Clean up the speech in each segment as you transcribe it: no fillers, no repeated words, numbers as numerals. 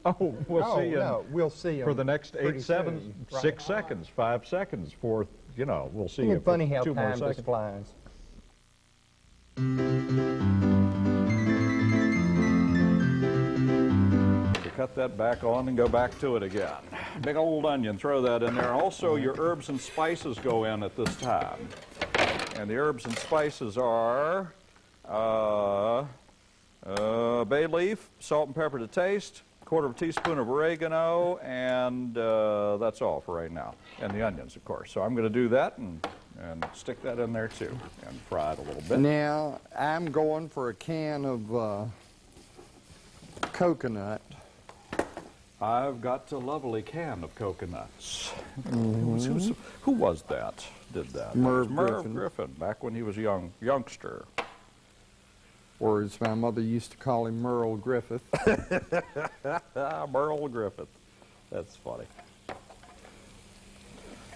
Oh, we'll see you. No, we'll see for the next 8, 7, soon. Right. 6 seconds, 5 seconds, 4, you know, we'll see you Isn't it for funny how 2 more time just seconds. flies? Cut that back on and go back to it again. Big old onion, throw that in there. Also, your herbs and spices go in at this time. And the herbs and spices are bay leaf, salt and pepper to taste, 1/4 teaspoon of oregano, and that's all for right now. And the onions, of course. So I'm going to do that and stick that in there too and fry it a little bit. Now, I'm going for a can of coconut. I've got a lovely can of coconuts. Who was that? Did that? Merv Griffin, back when he was a youngster. Or as my mother used to call him, Merle Griffith. Merle Griffith. That's funny.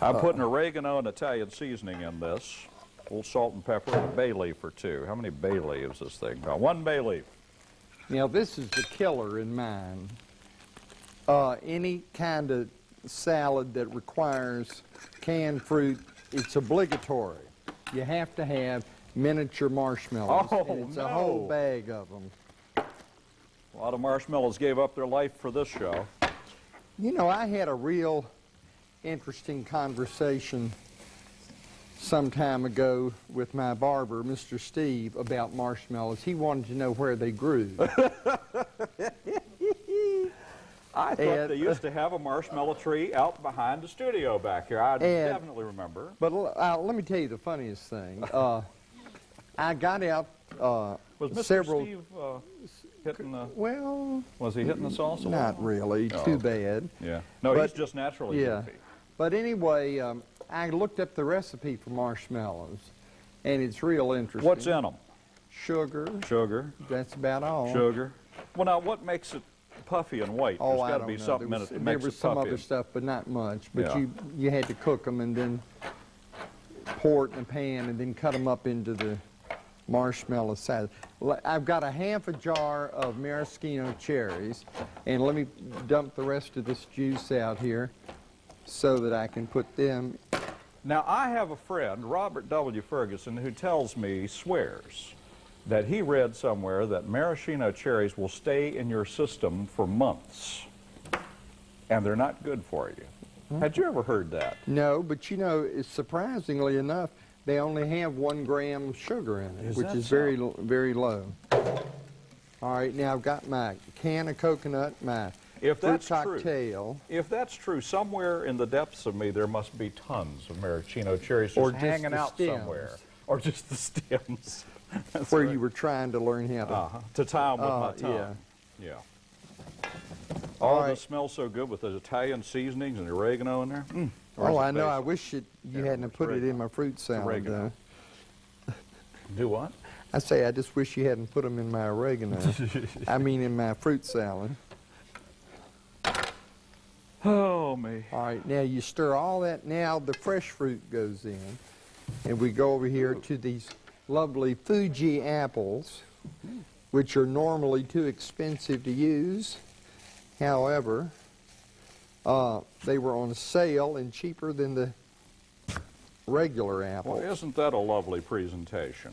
I'm putting oregano and Italian seasoning in this. A little salt and pepper and a bay leaf or 2. How many bay leaves this thing got? 1 bay leaf. Now, this is the killer in mine. Any kind of salad that requires canned fruit, it's obligatory. You have to have miniature marshmallows. Oh, and it's no. a whole bag of them. A lot of marshmallows gave up their life for this show. You know, I had a real interesting conversation some time ago with my barber, Mr. Steve, about marshmallows. He wanted to know where they grew. I thought they used to have a marshmallow tree out behind the studio back here. I definitely remember. But let me tell you the funniest thing. I got out Was Mr. several... Steve hitting the... Well... Was he hitting the salsa? Not really. Oh. Too bad. Yeah. No, But- he's just naturally Yeah. goofy. But anyway, I looked up the recipe for marshmallows, and it's real interesting. What's in them? Sugar. Sugar. That's about all. Sugar. Well, now, what makes it puffy and white? Oh, There's I got to don't be know. something in it that There makes was it some puffy. other stuff, but not much. But Yeah. you had to cook them and then pour it in a pan and then cut them up into the marshmallow salad. I've got a half a jar of maraschino cherries, and let me dump the rest of this juice out here so that I can put them. Now, I have a friend, Robert W. Ferguson, who tells me, swears, that he read somewhere that maraschino cherries will stay in your system for months, and they're not good for you. Had you ever heard that? No, but you know, surprisingly enough, they only have 1 gram of sugar in it, which is very low. All right, now I've got my can of coconut, my If fruit that's cocktail. true, if that's true, somewhere in the depths of me there must be tons of maraschino cherries Or just just hanging the out stems. somewhere, or just the stems. That's Where right. you were trying to learn how to tie 'em with my yeah. tongue. Yeah. All Oh, right. this smells so good with the Italian seasonings and the oregano in there. Or is Oh, it I know. I basil? wish you Yeah, hadn't it's put it in oregano. my fruit salad, oregano. though. Do what? I say I just wish you hadn't put them in my oregano. I mean, in my fruit salad. Oh, me. All right, now you stir all that. Now the fresh fruit goes in. And we go over here to these lovely Fuji apples, which are normally too expensive to use. However, they were on sale and cheaper than the regular Well, apples. isn't that a lovely presentation?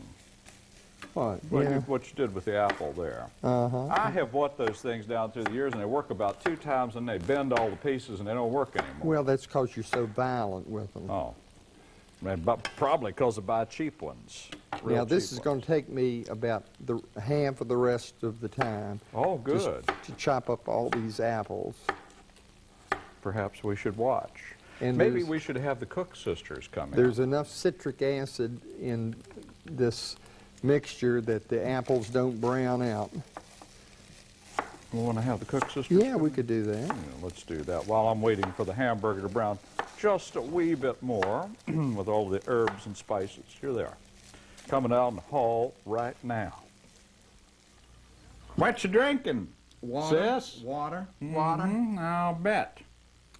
What? What, Yeah. what you did with the apple there. Uh-huh. I have bought those things down through the years, and they work about 2 times, and they bend all the pieces, and they don't work anymore. Well, that's because you're so violent with them. Oh. But probably because I buy cheap ones. real Now, this cheap is going to take me about the half of the rest of the time. Oh, just good. to chop up all these apples. Perhaps we should watch. And Maybe there's- we should have the Cook sisters come in. There's enough citric acid in this mixture that the apples don't brown out. We want to have the Cook sisters? Yeah, we could do that. Yeah, let's do that while I'm waiting for the hamburger to brown just a wee bit more with all the herbs and spices. Here they are. Coming out in the hall right now. What you drinking, sis? Water. I'll bet.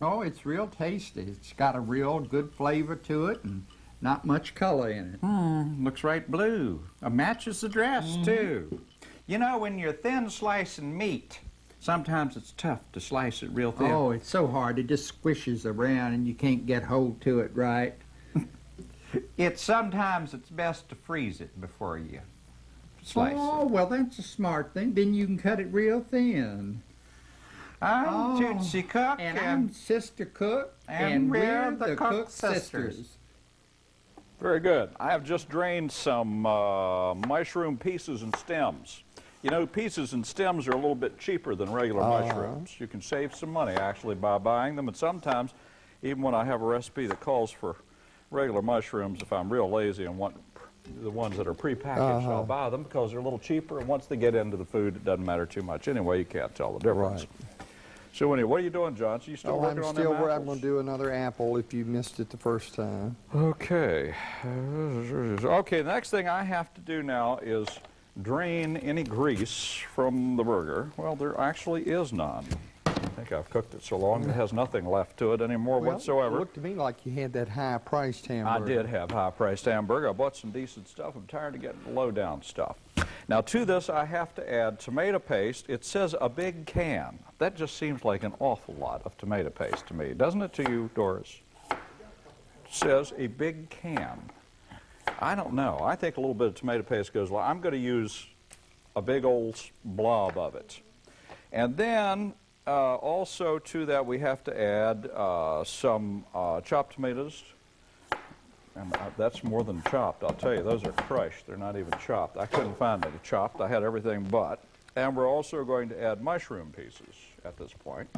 Oh, it's real tasty. It's got a real good flavor to it and not much color in it. Looks right blue. Matches the dress, too. You know, when you're thin slicing meat, sometimes it's tough to slice it real thin. Oh, it's so hard. It just squishes around and you can't get hold to it right. Sometimes it's best to freeze it before you slice Oh, it. well, that's a smart thing. Then you can cut it real thin. I'm Tootsie Cook, And I'm Sister Cook, and we're the Cook Sisters. Very good. I have just drained some mushroom pieces and stems. You know, pieces and stems are a little bit cheaper than regular mushrooms. You can save some money, actually, by buying them. And sometimes, even when I have a recipe that calls for regular mushrooms, if I'm real lazy and want the ones that are prepackaged, I'll buy them because they're a little cheaper. And once they get into the food, it doesn't matter too much. Anyway, you can't tell the difference. Right. So anyway, what are you doing, Johnson? You still working on them apples? I'm going to do another apple if you missed it the first time. Okay. Okay, the next thing I have to do now is drain any grease from the burger. Well, there actually is none. I think I've cooked it so long it has nothing left to it anymore whatsoever. It looked to me like you had that high-priced hamburger. I did have high-priced hamburger. I bought some decent stuff. I'm tired of getting low-down stuff. Now, to this, I have to add tomato paste. It says a big can. That just seems like an awful lot of tomato paste to me. Doesn't it to you, Doris? It says a big can. I don't know. I think a little bit of tomato paste goes well. I'm going to use a big old blob of it. And then, also to that, we have to add some chopped tomatoes. And that's more than chopped, I'll tell you. Those are crushed. They're not even chopped. I couldn't find any chopped. I had everything but. And we're also going to add mushroom pieces at this point.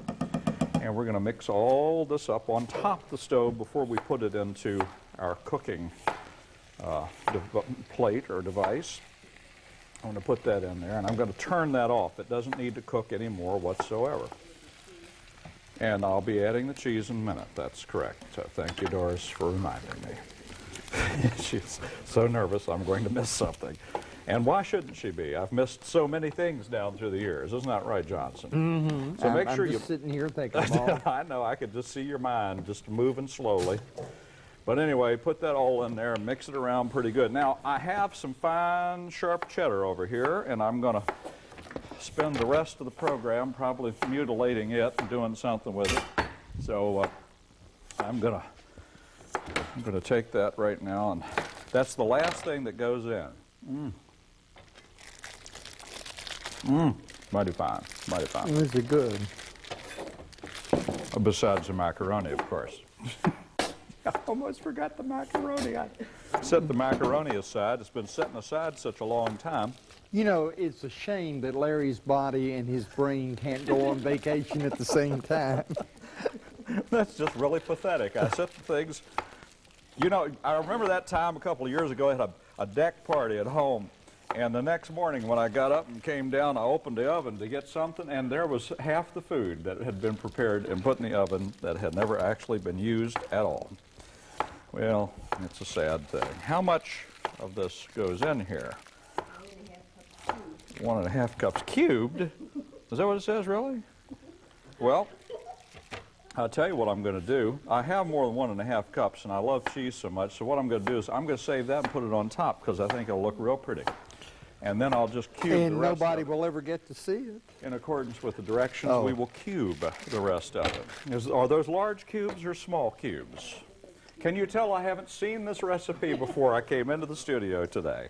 And we're going to mix all this up on top of the stove before we put it into our cooking plate or device. I'm going to put that in there, and I'm going to turn that off. It doesn't need to cook anymore whatsoever. And I'll be adding the cheese in a minute. That's correct. So thank you, Doris, for reminding me. She's so nervous I'm going to miss something. And why shouldn't she be? I've missed so many things down through the years. Isn't that right, Johnson? Mm-hmm. So make sure I'm you... just sitting here thinking, Mom. I know. I could just see your mind just moving slowly. But anyway, put that all in there and mix it around pretty good. Now, I have some fine, sharp cheddar over here, and I'm going to spend the rest of the program probably mutilating it and doing something with it. So I'm going to take that right now, and that's the last thing that goes in. Mighty fine, mighty fine. Is it good? Besides the macaroni, of course. I almost forgot the macaroni. I set the macaroni aside. It's been setting aside such a long time. You know, it's a shame that Larry's body and his brain can't go on vacation at the same time. That's just really pathetic. I set the things. You know, I remember that time a couple of years ago. I had a deck party at home. And the next morning when I got up and came down, I opened the oven to get something, and there was half the food that had been prepared and put in the oven that had never actually been used at all. Well, it's a sad thing. How much of this goes in here? 1.5 cups cubed. Is that what it says, really? Well, I'll tell you what I'm going to do. I have more than 1.5 cups, and I love cheese so much, so what I'm going to do is I'm going to save that and put it on top because I think it'll look real pretty. And then I'll just cube the rest And nobody of it. will ever get to see it. In accordance with the directions, we will cube the rest of it. Are those large cubes or small cubes? Can you tell I haven't seen this recipe before I came into the studio today?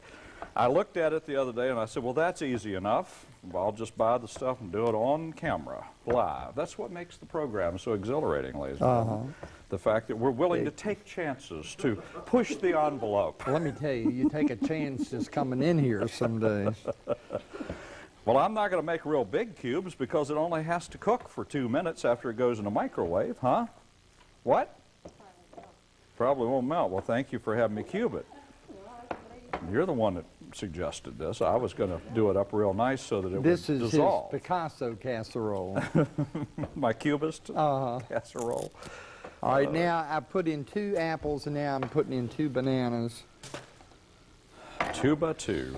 I looked at it the other day and I said, well, that's easy enough. I'll just buy the stuff and do it on camera, live. That's what makes the program so exhilarating, ladies and gentlemen. The fact that we're willing to take chances, to push the envelope. Let me tell you, you take a chance just coming in here some days. Well, I'm not going to make real big cubes because it only has to cook for 2 minutes after it goes in a microwave, huh? What? Probably won't melt. Well, thank you for having me cube it. You're the one that suggested this. I was going to do it up real nice so that it would dissolve. This is his Picasso casserole. My cubist casserole. All right, now I put in 2 apples, and now I'm putting in 2 bananas. 2 by 2.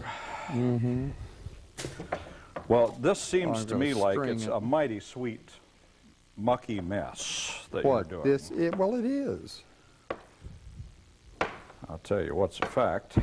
Mm-hmm. Well, this seems to me like it's a mighty sweet, mucky mess that you're doing. Well, it is. I'll tell you what's a fact.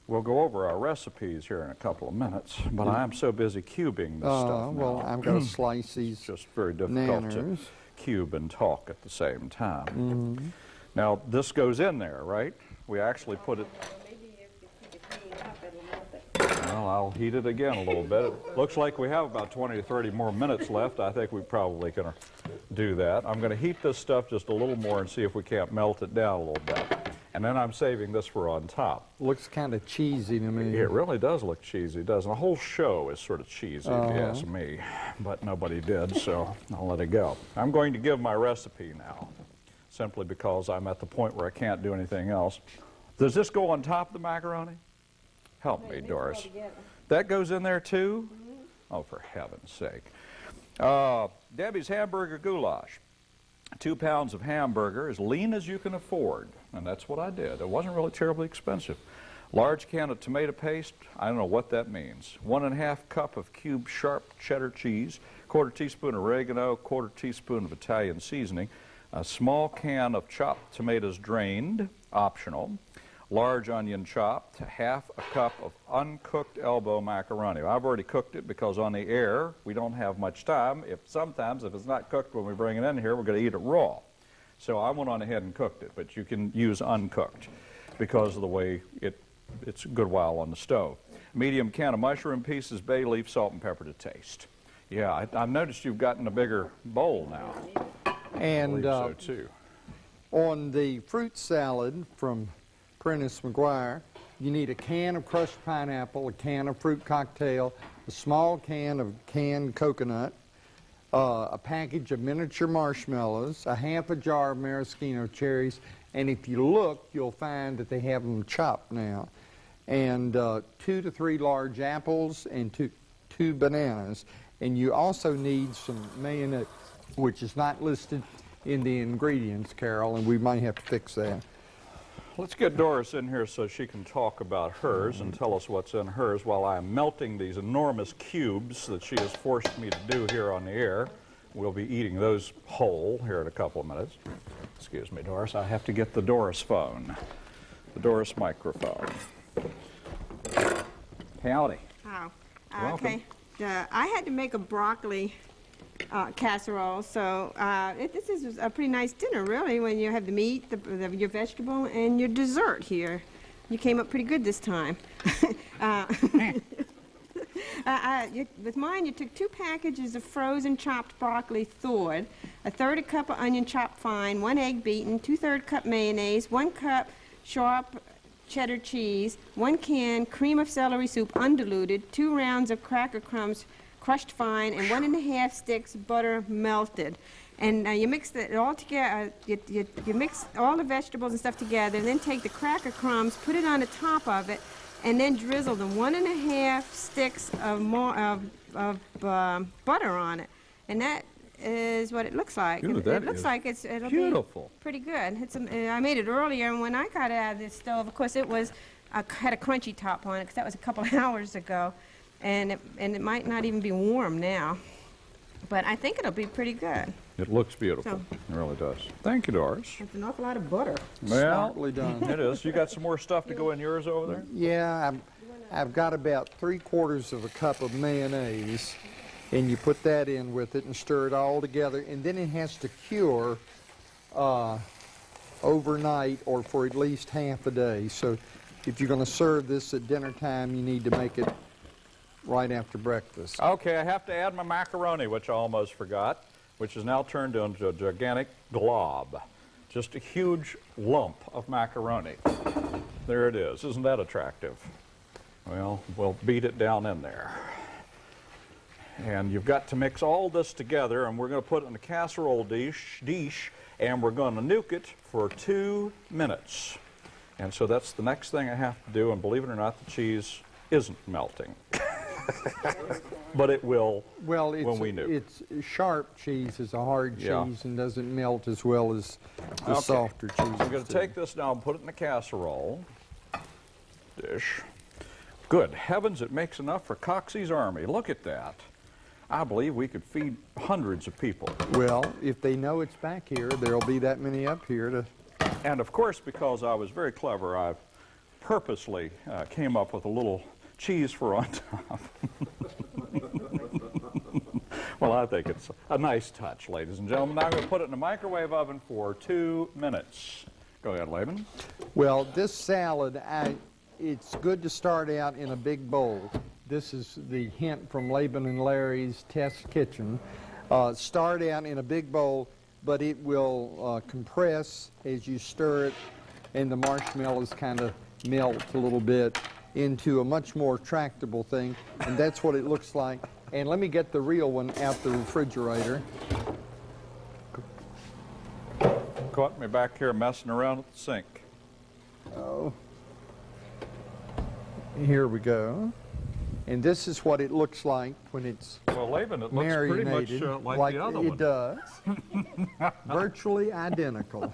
We'll go over our recipes here in a couple of minutes, but I'm so busy cubing this stuff now. Well, I've got to slice these It's just very difficult nanners. to cube and talk at the same time. Mm-hmm. Now, this goes in there, right? We actually put it... Maybe if you keep it heating up, it'll melt it. Well, I'll heat it again a little bit. It looks like we have about 20 to 30 more minutes left. I think we probably can do that. I'm going to heat this stuff just a little more and see if we can't melt it down a little bit. And then I'm saving this for on top. Looks kind of cheesy to me. It really does look cheesy, doesn't it? The whole show is sort of cheesy, if you ask me. But nobody did, so I'll let it go. I'm going to give my recipe now, simply because I'm at the point where I can't do anything else. Does this go on top of the macaroni? Help me, Doris. That goes in there too? Oh, for heaven's sake. Debbie's Hamburger Goulash. 2 pounds of hamburger, as lean as you can afford. And that's what I did. It wasn't really terribly expensive. Large can of tomato paste. I don't know what that means. 1½ cup of cubed sharp cheddar cheese. 1/4 teaspoon oregano. 1/4 teaspoon of Italian seasoning. A small can of chopped tomatoes drained, optional. Large onion chopped, 1/2 cup of uncooked elbow macaroni. I've already cooked it because on the air we don't have much time. Sometimes if it's not cooked when we bring it in here, we're going to eat it raw. So I went on ahead and cooked it, but you can use uncooked because of the way it's a good while on the stove. Medium can of mushroom pieces, bay leaf, salt and pepper to taste. Yeah, I've noticed you've gotten a bigger bowl now. And I believe so too. on the fruit salad from Prentice McGuire, you need a can of crushed pineapple, a can of fruit cocktail, a small can of canned coconut, a package of miniature marshmallows, a 1/2 jar of maraschino cherries, and if you look, you'll find that they have them chopped now, and 2 to 3 large apples and two bananas. And you also need some mayonnaise, which is not listed in the ingredients, Carol, and we might have to fix that. Let's get Doris in here so she can talk about hers and tell us what's in hers while I'm melting these enormous cubes that she has forced me to do here on the air. We'll be eating those whole here in a couple of minutes. Excuse me, Doris. I have to get the Doris phone, the Doris microphone. Howdy. Oh, Welcome. okay. I had to make a broccoli casserole, so this is a pretty nice dinner, really, when you have the meat, your vegetable, and your dessert here. You came up pretty good this time. With mine, you took 2 packages of frozen chopped broccoli thawed, 1/3 cup of onion chopped fine, 1 egg beaten, 2/3 cup mayonnaise, 1 cup sharp cheddar cheese, 1 can cream of celery soup undiluted, 2 rounds of cracker crumbs crushed fine, and 1½ sticks butter melted. And you mix it all together. You mix all the vegetables and stuff together, and then take the cracker crumbs, put it on the top of it, and then drizzle them 1½ sticks of butter on it. And that is what it looks like. Ooh, It looks like it'll beautiful. be pretty good. I made it earlier, and when I got it out of the stove, of course, it was had a crunchy top on it because that was a couple hours ago. And it might not even be warm now. But I think it'll be pretty good. It looks beautiful. So- It really does. Thank you, Doris. It's an awful lot of butter. Well, Smartly done. it is. You got some more stuff to go in yours over there? Yeah, I've got about 3/4 of a cup of mayonnaise, and you put that in with it and stir it all together, and then it has to cure overnight or for at least half a day. So if you're going to serve this at dinner time, you need to make it right after breakfast. Okay, I have to add my macaroni, which I almost forgot, which is now turned into a gigantic glob. Just a huge lump of macaroni. There it is. Isn't that attractive? Well, we'll beat it down in there. And you've got to mix all this together, and we're going to put it in a casserole dish, and we're going to nuke it for 2 minutes. And so that's the next thing I have to do, and believe it or not, the cheese isn't melting. But it will Well, when we nuke. it's sharp cheese is a hard cheese Yeah. and doesn't melt as well as the Okay. softer cheeses. I'm going to do. take this now and put it in a casserole dish. Good heavens, it makes enough for Coxey's Army. Look at that. I believe we could feed hundreds of people. Well, if they know it's back here, there'll be that many up here to... And of course, because I was very clever, I've purposely came up with a little cheese for on top. Well, I think it's a nice touch, ladies and gentlemen. Now I'm going to put it in the microwave oven for 2 minutes. Go ahead, Laban. Well, this salad, it's good to start out in a big bowl. This is the hint from Laban and Larry's Test Kitchen. Start out in a big bowl, but it will compress as you stir it, and the marshmallows kind of melt a little bit into a much more tractable thing, and that's what it looks like. And let me get the real one out the refrigerator. Caught me back here messing around at the sink. Oh. Here we go. And this is what it looks like when it's Well, Laban, it looks pretty much marinated like the other one. it does. Virtually identical.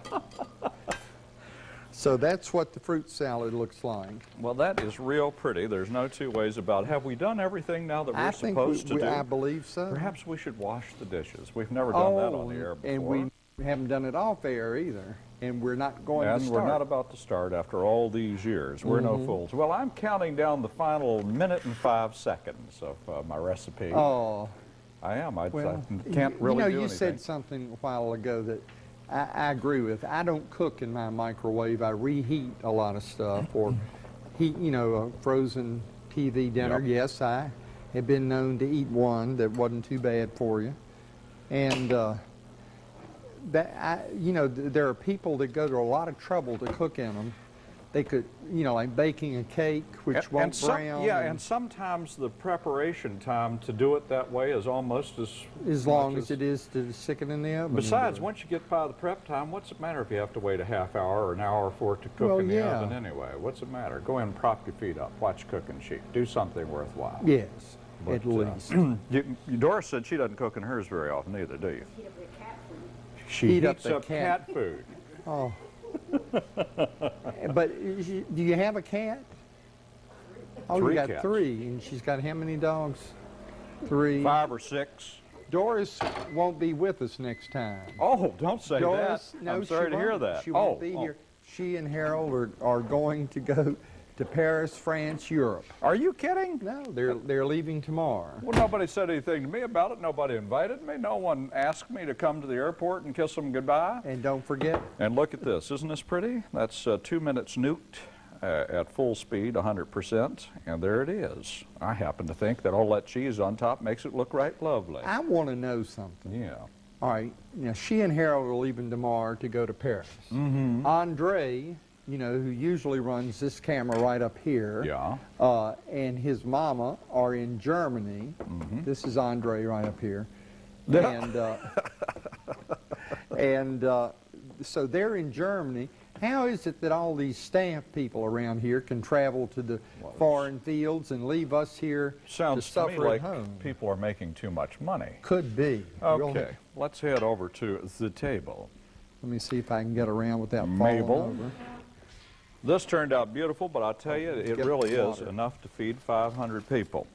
So that's what the fruit salad looks like. Well, that is real pretty. There's no two ways about it. Have we done everything now that we're supposed to do? I believe so. Perhaps we should wash the dishes. We've never done that on the air before. And we haven't done it off air either. And we're not going to And start. we're not about to start after all these years. We're no fools. Well, I'm counting down the final minute and 5 seconds of my recipe. Oh. I am. I Well, can't really do you anything. said something a while ago that I agree with. I don't cook in my microwave. I reheat a lot of stuff or heat, a frozen TV dinner. Yep. Yes, I have been known to eat one that wasn't too bad for you. And there are people that go to a lot of trouble to cook in them. They could, like baking a cake, which won't brown. Yeah, and sometimes the preparation time to do it that way is almost as long as it is to stick it in the oven. Besides, once you get by the prep time, what's it matter if you have to wait a half hour or an hour for it to cook in the oven anyway? What's it matter? Go in and prop your feet up. Watch Cookin Cheap. Do something worthwhile. Yes, But, at least. Doris said she doesn't cook in hers very often either, do you? Heat up your cat food. She Heat up heats the up cat- cat food. Oh. But do you have a cat? Oh, Three you got cats. 3, and she's got how many dogs? 3. 5 or 6. Doris won't be with us next time. Oh, don't say Doris, that. no, I'm sorry she to hear won't. that. She won't be oh. here. She and Harold are going to go to Paris, France, Europe. Are you kidding? No, they're leaving tomorrow. Well, nobody said anything to me about it. Nobody invited me. No one asked me to come to the airport and kiss them goodbye. And don't forget, And look at this. Isn't this pretty? That's 2 minutes nuked at full speed, 100%. And there it is. I happen to think that all that cheese on top makes it look right lovely. I want to know something. Yeah. All right, now she and Harold are leaving tomorrow to go to Paris. Mm-hmm. Andre, who usually runs this camera right up here, Yeah. and his mama are in Germany. Mm-hmm. This is Andre right up here. And so they're in Germany. How is it that all these staff people around here can travel to the foreign fields and leave us here Sounds to to me suffer like at home? people are making too much money. Could be. Okay, let's head over to the table. Let me see if I can get around without falling Mabel. over. This turned out beautiful, but I tell you, it Get really is water. enough to feed 500 people.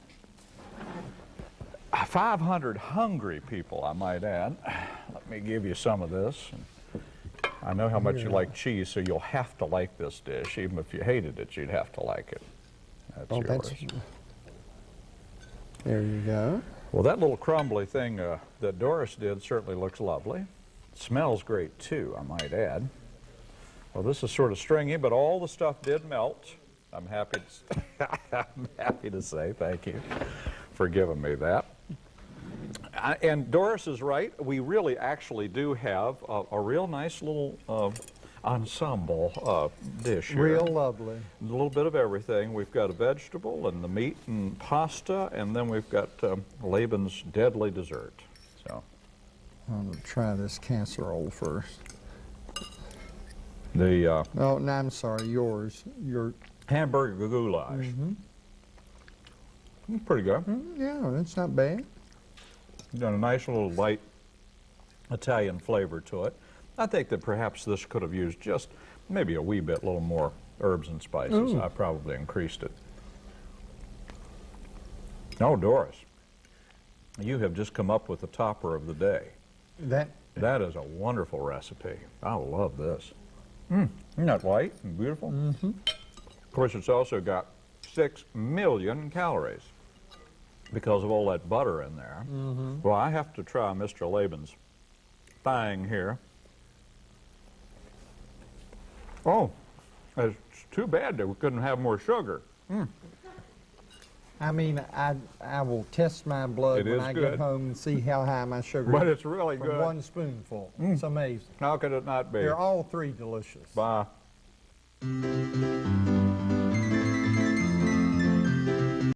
500 hungry people, I might add. Let me give you some of this. I know how much you like cheese, so you'll have to like this dish. Even if you hated it, you'd have to like it. That's Oh, yours. There you go. Well, that little crumbly thing that Doris did certainly looks lovely. It smells great, too, I might add. Well, this is sort of stringy, but all the stuff did melt. I'm happy to say thank you for giving me that. And Doris is right. We really actually do have a real nice little ensemble dish here. Real lovely. A little bit of everything. We've got a vegetable and the meat and pasta, and then we've got Laban's deadly dessert. So I'm going to try this casserole first. the Oh, no, I'm sorry, yours. Your hamburger goulash. Pretty good. Yeah, that's not bad. Got a nice little light Italian flavor to it. I think that perhaps this could have used just maybe a wee bit, little more herbs and spices. Ooh. I probably increased it. Oh, Doris, you have just come up with the topper of the day. That is a wonderful recipe. I love this. Isn't that light and beautiful? Of course, it's also got 6 million calories because of all that butter in there. Well, I have to try Mr. Laban's thing here. Oh, it's too bad that we couldn't have more sugar. I mean, I will test my blood It when is I good. get home and see how high my sugar But is it's really from good. one spoonful. It's amazing. How could it not be? They're all three delicious. Bye.